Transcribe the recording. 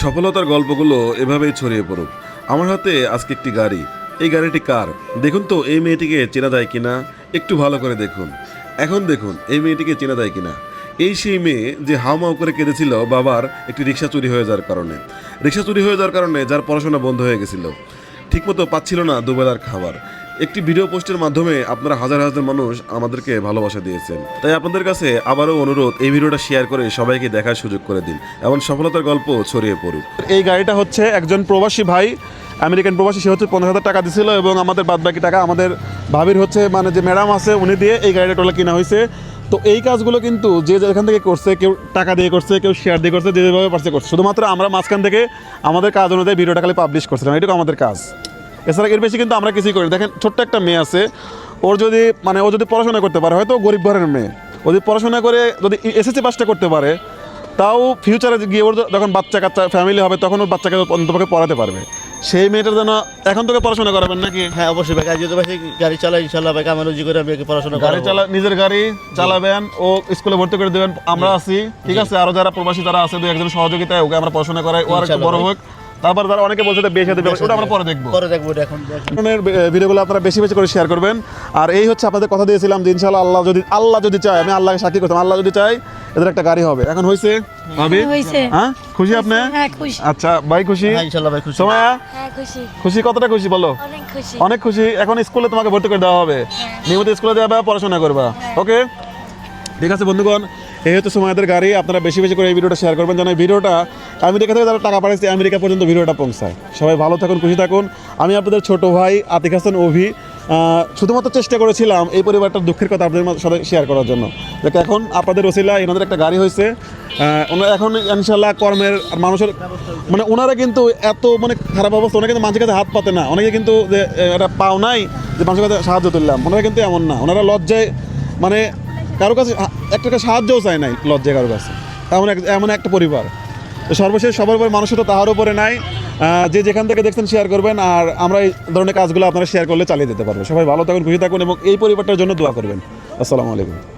সফলতার গল্পগুলো এভাবেই ছড়িয়ে পড়ুক। আমার হাতে আজকে একটি গাড়ি। এই গাড়িটি কার? দেখুন তো এই মেয়েটিকে চেনা যায় কিনা, একটু ভালো করে দেখুন। এখন দেখুন এই মেয়েটিকে চেনা যায় কিনা। এই সেই মেয়ে যে হাউমাউ করে কেঁদেছিল বাবার একটি রিক্সা চুরি হয়ে যাওয়ার কারণে। রিক্সা চুরি হয়ে যাওয়ার কারণে যার পড়াশোনা বন্ধ হয়ে গেছিল, ঠিকমতো পাচ্ছিল না দুবেলার খাবার। একটি ভিডিও পোস্টের মাধ্যমে আপনারা হাজার হাজার মানুষ আমাদেরকে ভালোবাসা দিয়েছেন। তাই আপনাদের কাছে আবারও অনুরোধ, এই ভিডিওটা শেয়ার করে সবাইকে দেখার সুযোগ করে দিন, এমন সফলতার গল্প ছড়িয়ে পড়ুক। এই গাড়িটা হচ্ছে একজন প্রবাসী ভাই, আমেরিকান প্রবাসী, সে হচ্ছে 15,000 টাকা দিছিল এবং আমাদের বাদবাকি টাকা আমাদের ভাবির হচ্ছে মানে যে ম্যাডাম আছে উনি দিয়ে এই গাড়িটা টোলা কিনা হয়েছে। তো এই কাজগুলো কিন্তু যে যেখান থেকে করছে, কেউ টাকা দিয়ে করছে, কেউ শেয়ার দিয়ে করছে, যে যেভাবে পারছে করছে। শুধুমাত্র আমরা মাঝখান থেকে আমাদের কাজ অনুযায়ী ভিডিওটা খালি পাবলিশ করছিলাম, এটুকু আমাদের কাজ। এছাড়া এর বেশি কিন্তু আমরা কিছুই করি। দেখেন ছোট্ট একটা মেয়ে আছে, ও যদি পড়াশোনা করতে পারে, হয়তো গরিব ঘরের মেয়ে, ও যদি পড়াশোনা করে যদি এসএসসি পাসটা করতে পারে, তাও ফিউচারে গিয়ে ওর যখন বাচ্চা কাচ্চা ফ্যামিলি হবে তখন ওর বাচ্চাকে অন্তপক্ষে পড়াতে পারবে। সেই মেয়েটার জন্য এখন তোকে পড়াশোনা করাবেন নাকি? হ্যাঁ অবশ্যই ভাই, যদি ভাই গাড়ি চালাই ইনশাল্লাহ ভাই আমার রুজি করে আমি পড়াশোনা গাড়ি চালা, নিজের গাড়ি চালাবেন, ও স্কুলে ভর্তি করে দেবেন, আমরা আছি, ঠিক আছে? আরো যারা প্রবাসী যারা আছে, 2-1 জন সহযোগিতায় ওকে আমরা পড়াশোনা করাই, ও আর একটু বড় হোক। তারপর যারা অনেকে বলছে বিয়ে শাদী ব্যাপার, ওটা আমরা পরে দেখবো। এখন ভিডিওগুলো আপনারা বেশি বেশি করে শেয়ার করবেন। আর এই হচ্ছে আপনাদের কথা দিয়েছিলাম যে ইনশাআল্লাহ আল্লাহ যদি চায়, আমি আল্লাহকে সাক্ষী করতাম, আল্লাহ যদি চায় এদের একটা গাড়ি হবে। এখন হয়েছে ভাবি? হ্যাঁ খুশি আপনি? আচ্ছা ভাই খুশি? ইনশাল্লাহ ভাই খুশি। সময়া খুশি। খুশি? কতটা খুশি বলো? অনেক খুশি। অনেক খুশি। এখন স্কুলে তোমাকে ভর্তি করে দেওয়া হবে, নিয়মিত স্কুলে যাবে, পড়াশোনা করবা, ওকে? ঠিক আছে বন্ধুগণ, এই হচ্ছে সময়ের গাড়ি। আপনারা বেশি বেশি করে এই ভিডিওটা শেয়ার করবেন যেন এই ভিডিওটা আমেরিকা থেকে যারা টাকা পাঠাচ্ছে আমেরিকা পর্যন্ত ভিডিওটা পৌঁছায়। সবাই ভালো থাকুন, খুশি থাকুন। আমি আপনাদের ছোট ভাই আতিক হাসান অভি, শুধুমাত্র চেষ্টা করেছিলাম এই পরিবারটার দুঃখের কথা আপনাদের সাথে শেয়ার করার জন্য। দেখ এখন আপনাদের ওসিলা এনাদের একটা গাড়ি হয়েছে, ওনারা এখন ইনশাল্লাহ কর্মের আর মানুষের মানে ওনারা কিন্তু এত মানে খারাপ অবস্থা, ওনারা কিন্তু মানুষের কাছে হাত পাতে না, অনেকে কিন্তু যে এটা পাও নাই যে মানুষের কাছে সাহায্য তুললাম, ওনারা কিন্তু এমন না। ওনারা লজ্জায় মানে কারো কাছে একটা সাহায্যও চায় নাই, লজ্জায় কারো কাছে। এমন একটা পরিবার। তো সর্বশেষ সবার উপরে মানুষ তো তাহার উপরে নাই। যে যেখান থেকে দেখছেন শেয়ার করবেন, আর আমরা এই ধরনের কাজগুলো আপনারা শেয়ার করলে চালিয়ে যেতে পারবো। সবাই ভালো থাকুন, খুশি থাকুন এবং এই পরিবারটার জন্য দোয়া করবেন। আসসালামু আলাইকুম।